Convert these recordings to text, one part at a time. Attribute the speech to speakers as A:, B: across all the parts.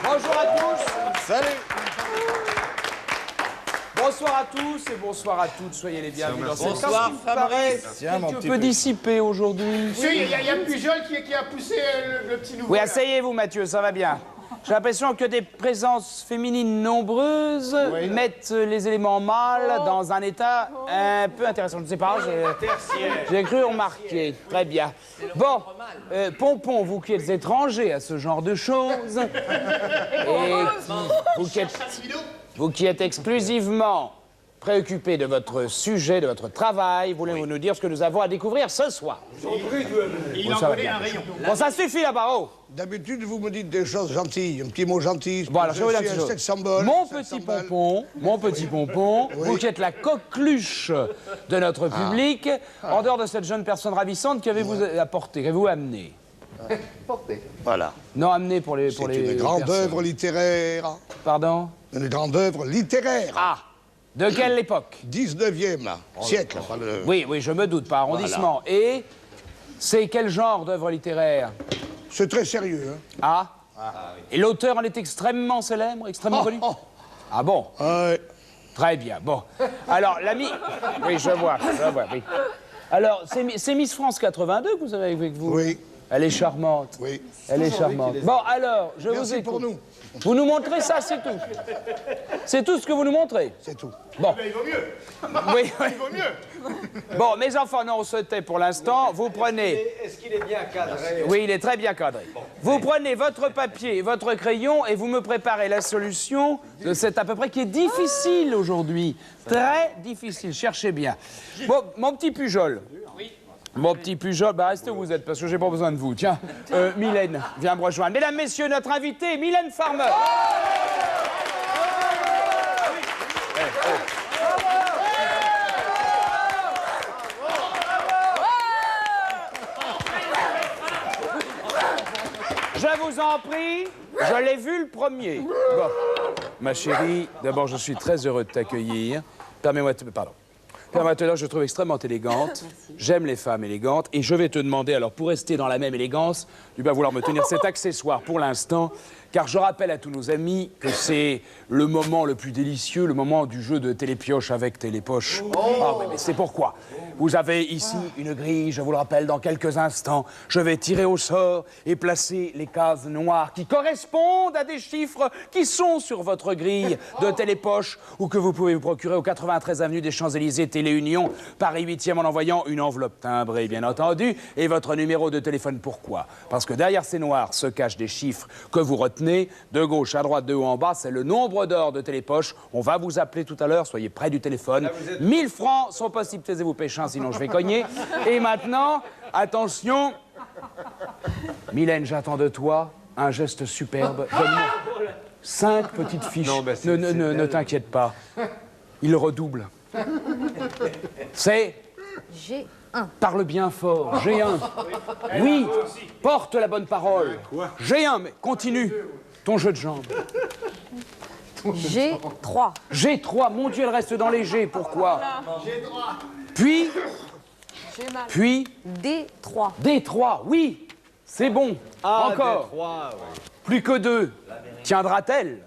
A: Bonjour à tous.
B: Salut.
A: Bonsoir à tous et bonsoir à toutes. Soyez les bienvenus dans cette
C: Bonsoir,
A: classe qui paraît quelque peu dissipée aujourd'hui.
B: Il y a Pujol qui a poussé le petit nouveau.
A: Oui, asseyez-vous, Mathieu, ça va bien. J'ai l'impression que des présences féminines nombreuses mettent les éléments mâles dans un état un peu intéressant. Je ne sais pas, j'ai cru remarquer. Très bien. Bon, Pompon, vous qui êtes étranger à ce genre de choses, et vous qui êtes exclusivement préoccupé de votre sujet, de votre travail, voulez-vous nous dire ce que nous avons à découvrir ce soir?
B: Il en connaît un rayon.
A: Bon, ça suffit là-bas, oh!
D: D'habitude, vous me dites des choses gentilles, un petit mot gentil.
A: Voilà, je vais vous dire
D: suis
A: quelque
D: un
A: chose.
D: sex symbol,
A: Mon petit pompon, vous qui êtes la coqueluche de notre public, en dehors de cette jeune personne ravissante, qu'avez-vous apporté, qu'avez-vous amené?
C: Voilà.
A: Non, amené pour les...
D: C'est une grande œuvre littéraire.
A: Pardon?
D: Une grande œuvre littéraire.
A: Ah! De quelle époque?
D: 19e siècle.
A: Oui, je me doute, pas arrondissement. Voilà. Et c'est quel genre d'œuvre littéraire?
D: C'est très sérieux. Hein.
A: Ah? Et l'auteur en est extrêmement célèbre, extrêmement connu? Ah bon? Très bien, bon. Alors, l'ami... Oui, je vois, oui. Alors, c'est Miss France 82 que vous avez avec vous?
D: Oui.
A: Elle est charmante.
D: Oui.
A: Elle est charmante. Bon, alors, je vous écoute.
D: pour nous.
A: Vous nous montrez ça, c'est tout. C'est tout ce que vous nous montrez?
D: C'est tout.
A: Bon.
B: Il vaut mieux.
A: Oui.
B: Il vaut mieux.
A: Bon, mes enfants, non, on se tait pour l'instant. Vous prenez...
C: Est-ce qu'il est bien cadré?
A: Oui, il est très bien cadré. Vous prenez votre papier et votre crayon et vous me préparez la solution de cette à peu près qui est difficile aujourd'hui. Très difficile, cherchez bien. Bon, mon petit Pujol. Mon petit Pujol, bah restez où vous êtes parce que j'ai pas besoin de vous. Tiens, Mylène, viens me rejoindre. Mesdames, messieurs, notre invitée, Mylène Farmer. Je vous en prie, je l'ai vu le premier. Bon. Ma chérie, d'abord, je suis très heureux de t'accueillir. Permets-moi de... Pardon. Permets-moi, je te trouve extrêmement élégante. J'aime les femmes élégantes. Et je vais te demander, alors, pour rester dans la même élégance, tu vas vouloir me tenir cet accessoire pour l'instant, car je rappelle à tous nos amis que c'est le moment le plus délicieux, le moment du jeu de télépioche avec télépoche. Ah, mais c'est pourquoi. Vous avez ici une grille, je vous le rappelle, dans quelques instants. Je vais tirer au sort et placer les cases noires qui correspondent à des chiffres qui sont sur votre grille de télépoche ou que vous pouvez vous procurer au 93 avenue des Champs-Élysées, Téléunion, Paris 8e, en envoyant une enveloppe timbrée, bien entendu, et votre numéro de téléphone. Pourquoi? Parce que derrière ces noirs se cachent des chiffres que vous retenez, de gauche à droite, de haut en bas, c'est le nombre d'or de télépoche. On va vous appeler tout à l'heure, soyez près du téléphone. 1000 francs sont possibles, taisez-vous péchin, sinon je vais cogner. Et maintenant, attention, Mylène, j'attends de toi un geste superbe. Donne-moi 5 petites fiches. Non, bah ne t'inquiète pas, il redouble. C'est...
E: G1.
A: Parle bien fort, G1. Oui, porte la bonne parole. G1, mais continue ton jeu de jambes.
E: G3.
A: G3, mon Dieu, elle reste dans les G, pourquoi? Puis,
E: D3.
A: D3, oui, c'est bon. Encore.
C: D3, ouais.
A: Plus que 2. Tiendra-t-elle?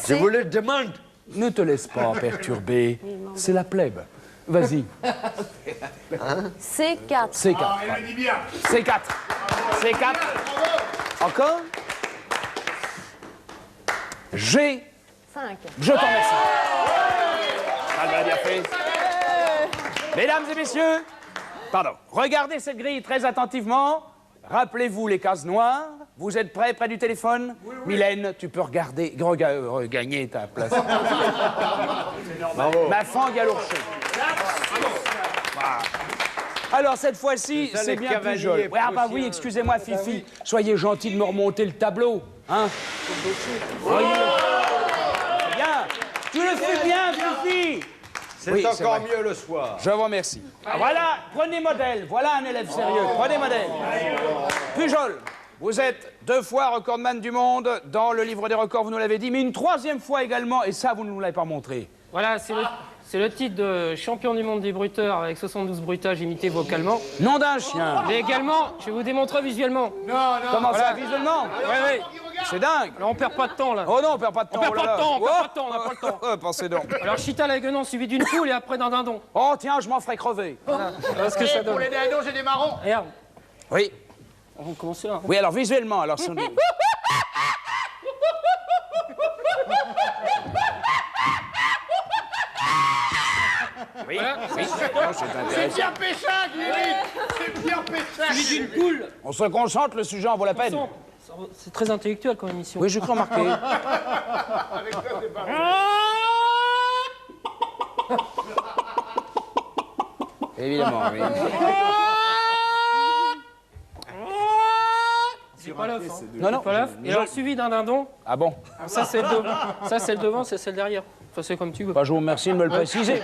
C: Je vous le demande.
A: Ne te laisse pas perturber, c'est la plèbe. Vas-y.
E: C4.
A: C4.
B: Ah, elle le dit bien.
A: C4. C4. Encore? G.
E: 5.
A: Je t'en remercie. Ça va bien fait. Mesdames et messieurs, pardon, regardez cette grille très attentivement. Rappelez-vous les cases noires. Vous êtes près du téléphone? Oui. Mylène, tu peux regagner ta place. Ma fangue à l'ourcher. Voilà. Alors, cette fois-ci, c'est bien plus joli. Ah bah oui, excusez-moi, Fifi. Soyez gentil de me remonter le tableau. Hein? Voyez. Bien. Tu le fais bien, Fifi.
C: C'est encore mieux le soir.
A: Je vous remercie. Voilà, prenez modèle. Voilà un élève sérieux. Prenez modèle. Pujol, vous êtes 2 fois recordman du monde dans le livre des records, vous nous l'avez dit, mais une 3e fois également, et ça, vous ne nous l'avez pas montré.
F: Voilà, c'est le titre de champion du monde des bruiteurs avec 72 bruitages imités vocalement.
A: Nom d'un chien.
F: Mais également, je vais vous démontrer visuellement.
A: Comment ça, visuellement?
F: Ouais.
A: C'est dingue.
F: Alors on perd pas de temps là.
A: Oh non, on perd pas de temps.
F: On perd
A: oh là
F: pas de
A: là.
F: temps, on perd pas de temps, on n'a pas le temps.
A: Pensez donc.
F: Alors chita la guenon suivi d'une poule et après d'un dindon.
A: Oh tiens, je m'en ferai crever.
F: Voilà ce que ça
B: Pour
F: donne.
B: les dindons, j'ai des marrons.
F: Regarde,
A: Oui.
F: on va commencer là.
A: Oui, alors visuellement, alors si on est... Oui, oui. Non, c'est
B: C'est
A: intéressant.
B: Pierre Péchin qui l'imite. C'est Pierre Péchin.
F: Suivi d'une poule.
A: On se concentre, le sujet en vaut la peine.
F: C'est très intellectuel comme émission.
A: Oui, je crois remarquer. Évidemment, oui.
F: C'est pas l'œuf. Hein.
A: Non, non.
F: Pas l'œuf. Et alors suivi d'un dindon.
A: Ah bon?
F: Ça c'est le devant. Ça c'est le devant, ça c'est le derrière. Enfin c'est comme tu veux.
A: Bah, je vous remercie de me le préciser.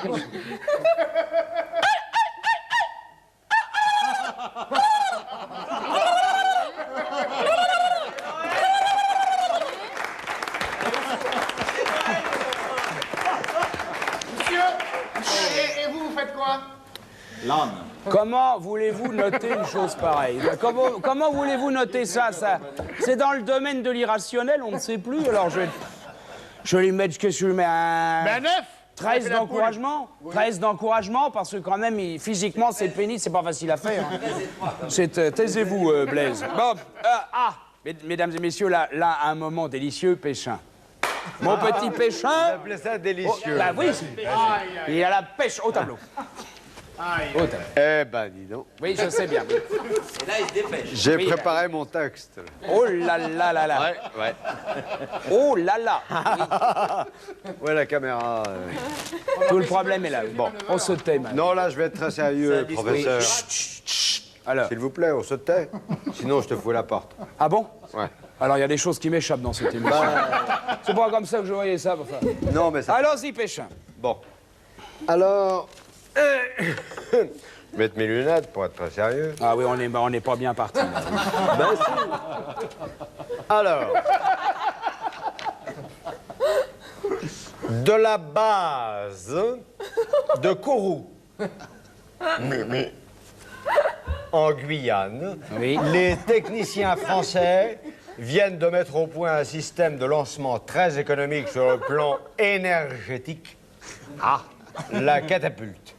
B: Monsieur, et vous faites quoi?
A: Comment voulez-vous noter une chose pareille? Comment voulez-vous noter ça? C'est dans le domaine de l'irrationnel, on ne sait plus. Alors je vais lui mettre, qu'est-ce que je lui mets?
B: Ben 9.
A: 13 d'encouragement. 13 d'encouragement, parce que quand même, physiquement, c'est pénible, c'est pas facile à faire. Hein. Taisez-vous, Blaise. Bon, mesdames et messieurs, là, un moment délicieux, Péchin. Mon petit Péchin.
C: Vous appelez ça délicieux.
A: Bah oui, il a la pêche au tableau. Au tableau.
C: Eh ben, dis donc.
A: Oui, je sais bien.
C: J'ai
A: Oui,
C: préparé mon texte.
A: Oh là là là là.
C: Ouais.
A: Oh là là.
C: Ouais, la caméra.
A: Tout le problème est là. Bon, on se tait maintenant.
C: Non, là, je vais être très sérieux, professeur.
A: Alors.
C: S'il vous plaît, on se tait. Sinon, je te fous la porte.
A: Ah bon?
C: Ouais.
A: Alors, il y a des choses qui m'échappent dans cette émission. C'est pas comme ça que je voyais ça. Enfin.
C: Non, mais ça...
A: Allons-y, Péchin.
C: Bon. Alors... je vais mettre mes lunettes pour être très sérieux.
A: Ah oui, on n'est pas bien parti.
C: Ben si. Alors... De la base de Kourou, en Guyane,
A: Oui.
C: les techniciens français viennent de mettre au point un système de lancement très économique sur le plan énergétique. La catapulte.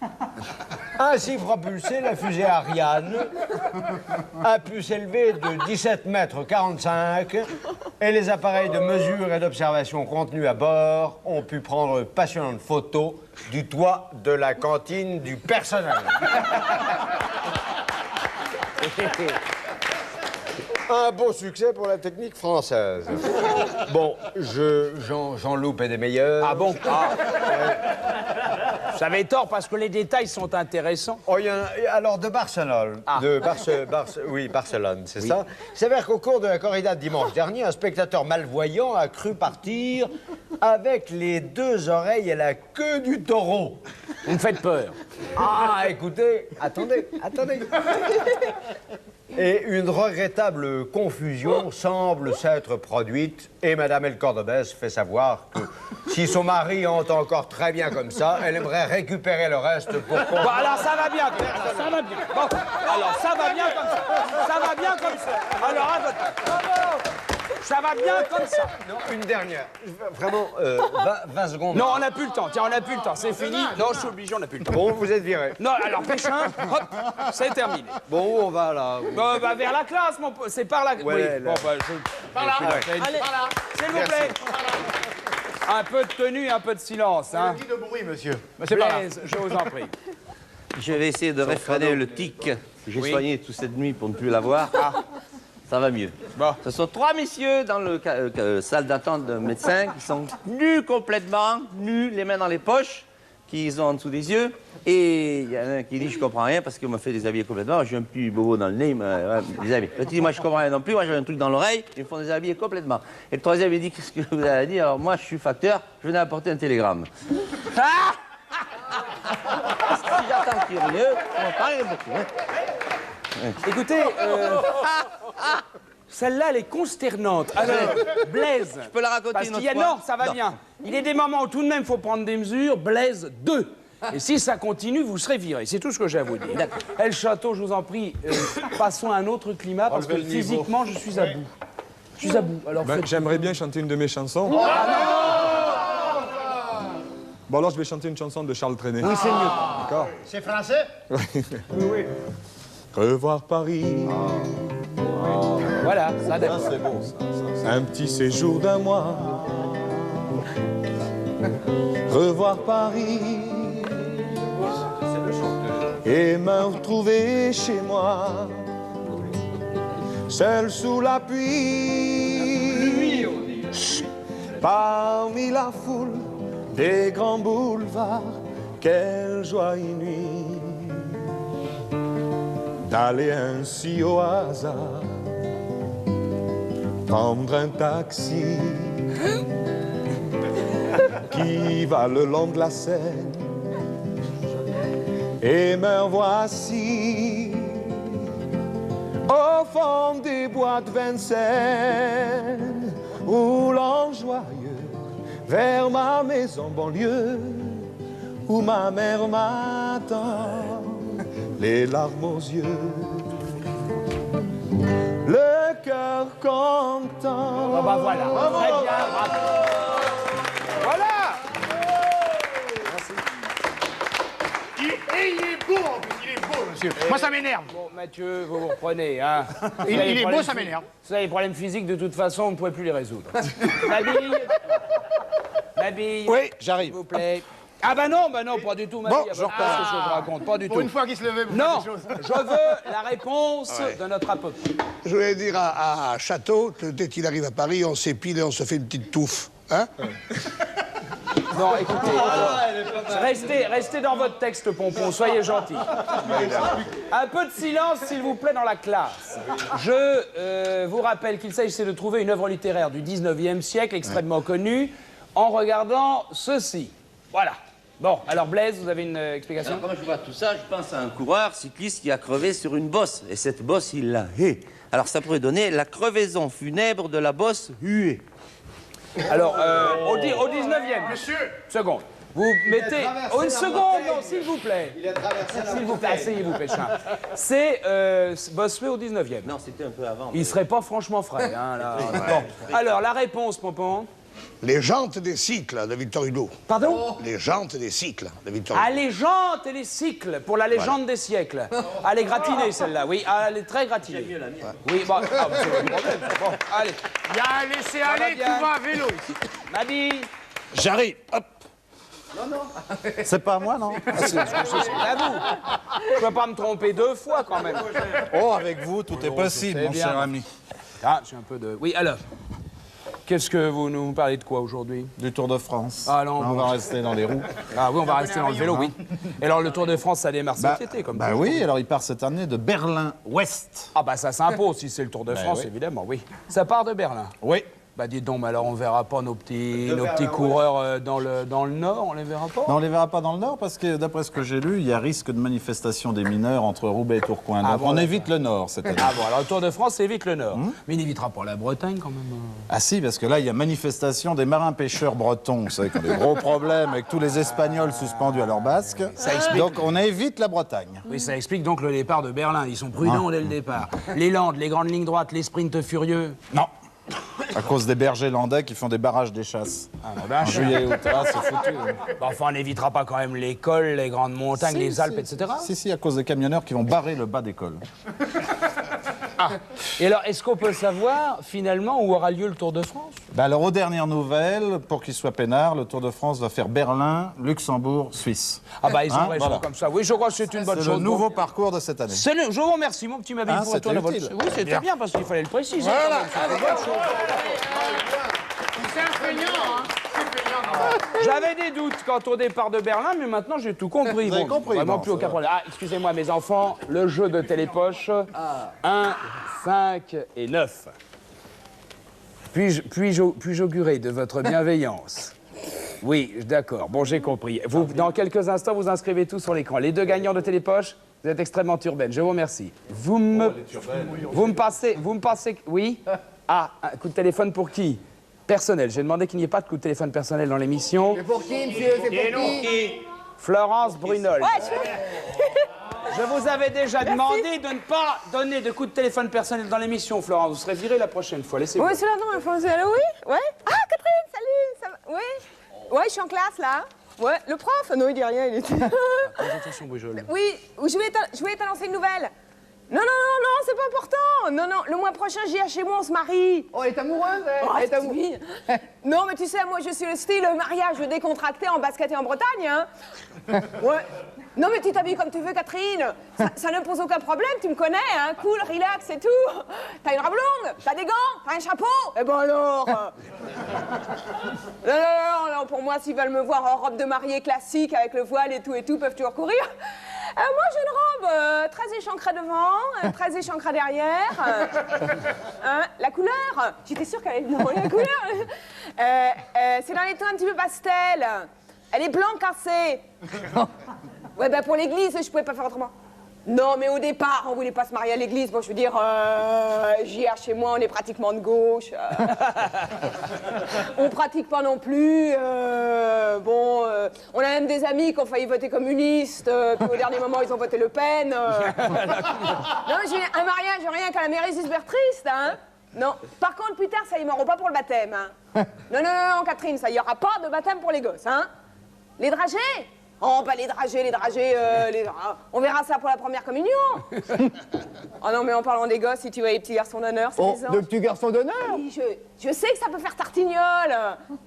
C: Ainsi propulsée, la fusée Ariane a pu s'élever de 17 mètres 45 et les appareils de mesure et d'observation contenus à bord ont pu prendre de passionnantes photos du toit de la cantine du personnel. Un beau succès pour la technique française. Bon, j'en loupe des meilleurs.
A: Ah bon? Vous avez tort parce que les détails sont intéressants.
C: Oh, alors, de Barcelone. De oui, Barcelone, c'est ça. Il s'avère qu'au cours de la corrida de dimanche dernier, un spectateur malvoyant a cru partir avec les 2 oreilles et la queue du taureau.
A: Vous me faites peur.
C: Ah, écoutez, attendez. Et une regrettable confusion semble s'être produite et Madame El Cordobès fait savoir que si son mari entend encore très bien comme ça, elle aimerait récupérer le reste pour...
A: Bon, alors ça va bien. Ça va bien. Bon, alors ça va bien comme ça. Ça va bien comme ça. Alors à votre... Bravo. Ça va bien comme ça.
C: Non, une dernière. Vraiment, 20 secondes.
A: Non, on n'a plus le temps. Tiens, on n'a plus le temps. C'est fini. Non, je suis obligé, on n'a plus le temps.
C: Bon, vous êtes viré.
A: Non, alors Péchin, hop, c'est terminé.
C: Bon, on va là.
A: Bon, bah, vers la classe, mon pote. C'est par là.
C: Ouais,
A: oui.
C: là.
A: Bon, bah,
B: Par là.
A: Allez,
B: Par là.
A: s'il vous plaît. Un peu de tenue, un peu de silence, hein.
B: Dit de bruit, monsieur.
A: Blaise, je vous en prie.
G: Je vais essayer de réfréner le tic que j'ai soigné toute cette nuit pour ne plus l'avoir. Ça va mieux.
A: Bon.
G: Ce sont 3 messieurs dans le salle d'attente de médecin qui sont nus complètement, nus, les mains dans les poches, qu'ils ont en dessous des yeux. Et il y en a un qui dit « je comprends rien parce qu'on m'a fait déshabiller complètement, j'ai un petit bobo dans le nez, il m'a déshabillé. » L'autre dit « moi je comprends rien non plus, moi j'ai un truc dans l'oreille, ils me font déshabiller complètement. » Et le troisième il dit « qu'est-ce que vous avez dit? Alors moi je suis facteur, je venais apporter un télégramme. » Ah si j'attends curieux, on va parler beaucoup. Hein.
A: Écoutez, celle-là, elle est consternante. Alors, Blaise.
G: Je peux la raconter
A: Parce
G: une
A: qu'il y a,
G: autre fois
A: non, ça va bien. Il y a des moments où tout de même, il faut prendre des mesures. Blaise, 2. Et si ça continue, vous serez viré. C'est tout ce que j'ai à vous dire. El Château, je vous en prie, passons à un autre climat parce que physiquement, je suis à bout. Je suis à bout. Alors, faites-
H: J'aimerais bien chanter une de mes chansons. Bon, alors je vais chanter une chanson de Charles Trenet.
A: Oui, c'est mieux.
H: D'accord.
B: C'est français?
H: Revoir Paris,
A: Voilà, ça dépend.
H: c'est beau, un petit séjour d'un mois. Revoir Paris et me retrouver chez moi, seul sous la pluie, parmi la foule des grands boulevards. Quelle joie inouïe d'aller ainsi au hasard, prendre un taxi qui va le long de la Seine. Et me voici au fond des bois de Vincennes, roulant joyeux vers ma maison banlieue, où ma mère m'attend, les larmes aux yeux, le cœur content.
A: Ah bah voilà. Très bien, bravo. Voilà.
B: Et il est beau, en plus, il est beau, monsieur. Moi, ça m'énerve.
A: Bon, Mathieu, vous vous reprenez, hein.
B: Il
A: Vous avez des
B: est beau,
A: problèmes
B: ça m'énerve.
A: Vous avez des problèmes physiques, de toute façon, vous ne pouvez plus les résoudre. Mabille. Mabille.
D: Oui,
A: S'il
D: j'arrive.
A: vous plaît. Ah bah non, pas du tout, Mabille.
D: Bon,
A: Ah bah,
D: je repars.
A: qu'est-ce que je vous raconte, pas du
B: Pour
A: tout.
B: une fois qu'il se levait pour
A: Non,
B: faire des choses.
A: je veux la réponse de notre apôtre.
D: Je voulais dire à Château que dès qu'il arrive à Paris, on s'épile et on se fait une petite touffe. Hein?
A: Non, écoutez, alors, restez dans votre texte, Pompon, soyez gentil. Un peu de silence, s'il vous plaît, dans la classe. Je vous rappelle qu'il s'agissait de trouver une œuvre littéraire du 19e siècle, extrêmement connue, en regardant ceci. Voilà. Bon, alors Blaise, vous avez une explication?
G: Alors, quand je vois tout ça, je pense à un coureur cycliste qui a crevé sur une bosse. Et cette bosse, il l'a huée. Alors, ça pourrait donner la crevaison funèbre de la bosse huée.
A: Alors, au 19e.
B: Monsieur,
A: Seconde. Vous mettez... Oh, une seconde, non, s'il vous plaît. S'il vous plaît, asseyez-vous, Péchin. C'est Bossuet au 19e.
G: Non, c'était un peu avant.
A: Il serait pas franchement frais, hein, là. Bon. Alors, la réponse, Pompon?
D: Les jantes des cycles de Victor Hugo.
A: Pardon?
D: Les jantes des cycles de Victor Hugo.
A: Ah, les jantes et les cycles, pour la légende des siècles. Elle est gratinée, celle-là, oui. Ah, elle est très gratinée. Oui, bon, c'est pas le problème. Bon, allez.
B: il y a un laisser-aller,
A: bien.
B: tout va à vélo ici.
A: Mabille,
D: J'arrive. Hop.
I: C'est pas moi, non?
A: c'est à vous. Je peux pas me tromper 2 fois, quand même.
I: Oh, avec vous, tout est possible,
A: c'est
I: mon
A: bien.
I: cher ami.
A: Ah, j'ai un peu de... Oui, alors, qu'est-ce que vous nous parlez de quoi aujourd'hui?
I: Du Tour de France.
A: Ah, non,
I: on
A: bon.
I: va rester dans les roues.
A: Ah oui, on va rester dans le vélo, oui. Et alors, le Tour de France, ça démarre cet été, comme
I: bah
A: toujours.
I: oui, alors il part cette année de Berlin-Ouest.
A: Ah bah ça s'impose si c'est le Tour de France,
I: oui.
A: évidemment, oui. Ça part de Berlin.
I: Oui.
A: Bah dites donc, mais alors on verra pas nos petits coureurs dans le Nord, on les verra pas?
I: Non, on les verra pas dans le Nord parce que, d'après ce que j'ai lu, il y a risque de manifestation des mineurs entre Roubaix et Tourcoing. Donc
A: bon,
I: on
A: d'accord.
I: évite le Nord cette année.
A: Ah bon, alors le Tour de France, c'est évite le Nord. Mais il n'évitera pas la Bretagne, quand même.
I: Ah si, parce que là, il y a manifestation des marins-pêcheurs bretons. Vous savez qu'on a des gros problèmes avec tous les Espagnols suspendus à leur basque. Donc on évite la Bretagne.
A: Oui, ça explique donc le départ de Berlin. Ils sont prudents dès le départ. Les Landes, les grandes lignes droites, les sprints furieux.
I: Non. À cause des bergers landais qui font des barrages des chasses. En juillet et août. Ah, c'est foutu.
A: Bah, enfin, on n'évitera pas quand même les cols, les grandes montagnes, les Alpes, etc.
I: Si, à cause des camionneurs qui vont barrer le bas des cols.
A: Et alors, est-ce qu'on peut savoir, finalement, où aura lieu le Tour de France?
I: Ben alors, aux dernières nouvelles, pour qu'il soit peinard, le Tour de France va faire Berlin, Luxembourg, Suisse.
A: Ah bah, ils ont
I: Hein,
A: raison
I: voilà.
A: comme ça. Oui, je crois que c'est une bonne
I: C'est
A: chose.
I: le nouveau parcours de cette année.
A: Je vous remercie, mon petit Mabille,
I: Ah,
A: pour
I: c'était
A: retourner à votre...
I: utile.
A: Oui, c'était bien, parce qu'il fallait le préciser. quand même, c'était une bonne chose.
B: C'est un feignant, hein.
A: J'avais des doutes quant au départ de Berlin, mais maintenant j'ai tout compris.
I: Vous avez compris,
A: Vraiment
I: bon,
A: plus
I: ça
A: aucun
I: va.
A: problème. Ah, excusez-moi, mes enfants, le jeu de télépoche. 1, 5 et 9. Puis-je augurer de votre bienveillance? Oui, d'accord. Bon, j'ai compris. Vous, dans quelques instants, vous inscrivez tout sur l'écran. Les 2 gagnants de télépoche, Vous êtes extrêmement urbaine, je vous remercie. Vous me passez... Oui? Ah, un coup de téléphone pour qui? Personnel. J'ai demandé qu'il n'y ait pas de coup de téléphone personnel dans l'émission.
B: C'est pour qui, monsieur? C'est pour qui?
A: Florence Brunol. Je vous avais déjà demandé de ne pas donner de coup de téléphone personnel dans l'émission, Florence. Vous serez virée la prochaine fois. Laissez-moi.
J: Oui, c'est là, non, Alphonse, allô, oui? Ouais? Ah, Catherine, salut! Ça va? Oui? Ouais, je suis en classe, là. Ouais, le prof? Non, il dit rien, il était...
A: Présentation, Brujol.
J: Oui, je voulais t'annoncer une nouvelle. Non, c'est pas important. Non, le mois prochain, j'y ai chez moi, on se marie.
B: Oh, elle est amoureuse, elle.
J: Oh,
B: Elle est amoureuse.
J: Non, mais tu sais, moi, je suis le style mariage décontracté en basket et en Bretagne, hein. Ouais. Non, mais tu t'habilles comme tu veux, Catherine. Ça ne pose aucun problème, tu me connais, hein. Cool, relax et tout. T'as une robe longue, t'as des gants, t'as un chapeau. Eh ben alors. Non, pour moi, s'ils veulent me voir en robe de mariée classique avec le voile et tout, peuvent toujours courir. Moi, j'ai une robe très échancrée devant, très échancrée derrière. La couleur, j'étais sûre qu'elle allait demander la couleur. C'est dans les tons un petit peu pastel. Elle est blanc cassé. Ouais, ben pour l'église, je pouvais pas faire autrement. Non, mais au départ, on voulait pas se marier à l'église. Bon, je veux dire, JR chez moi, on est pratiquement de gauche. On pratique pas non plus. On a même des amis qui ont failli voter communiste. Puis au dernier moment, ils ont voté Le Pen. Non, j'ai un mariage, rien qu'à la mairie super triste, hein. Non. Par contre, plus tard, ça, ils m'auront pas pour le baptême, hein. Non, Catherine, ça, il y aura pas de baptême pour les gosses, hein. Les dragées? Oh, bah les dragées, on verra ça pour la première communion. Oh non, mais en parlant des gosses, si tu vois les petits garçons d'honneur, c'est des anges.
B: De petits garçons d'honneur?
J: Oui, je sais que ça peut faire tartignole.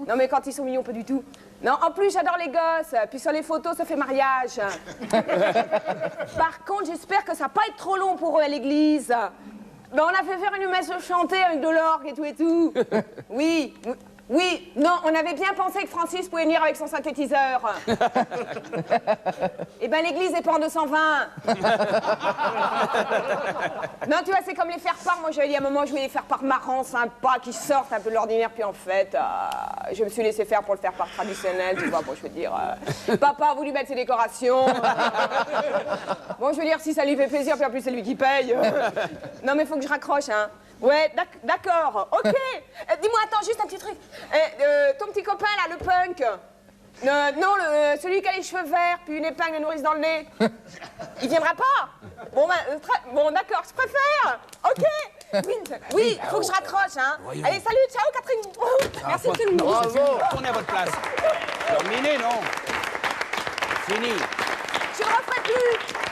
J: Non, mais quand ils sont mignons, pas du tout. Non, en plus, j'adore les gosses. Puis sur les photos, ça fait mariage. Par contre, j'espère que ça va pas être trop long pour eux à l'église. Ben, on a fait faire une messe chantée avec de l'orgue et tout. Oui, non, on avait bien pensé que Francis pouvait venir avec son synthétiseur. Eh ben, l'église est pas en 220. Non, tu vois, c'est comme les faire-part. Moi, j'avais dit à un moment, je voulais les faire-part marrants, sympas, qui sortent un peu de l'ordinaire. Puis en fait, je me suis laissé faire pour le faire-part traditionnel, tu vois. Bon, je veux dire, papa a voulu mettre ses décorations. Bon, je veux dire, si ça lui fait plaisir, puis en plus, c'est lui qui paye. Non, mais faut que je raccroche, hein. Ouais, d'accord, ok. Dis-moi, attends, juste un petit truc. Ton petit copain, là, le punk. Non, celui qui a les cheveux verts, puis une épingle nourrice dans le nez. Il viendra pas? Bon, d'accord, je préfère. Ok. Oui, faut que je raccroche, hein. Allez, salut, ciao, Catherine. Merci tout le monde.
A: Bravo. Retournez à votre place. Terminé, non? Fini.
J: Je ne referai plus.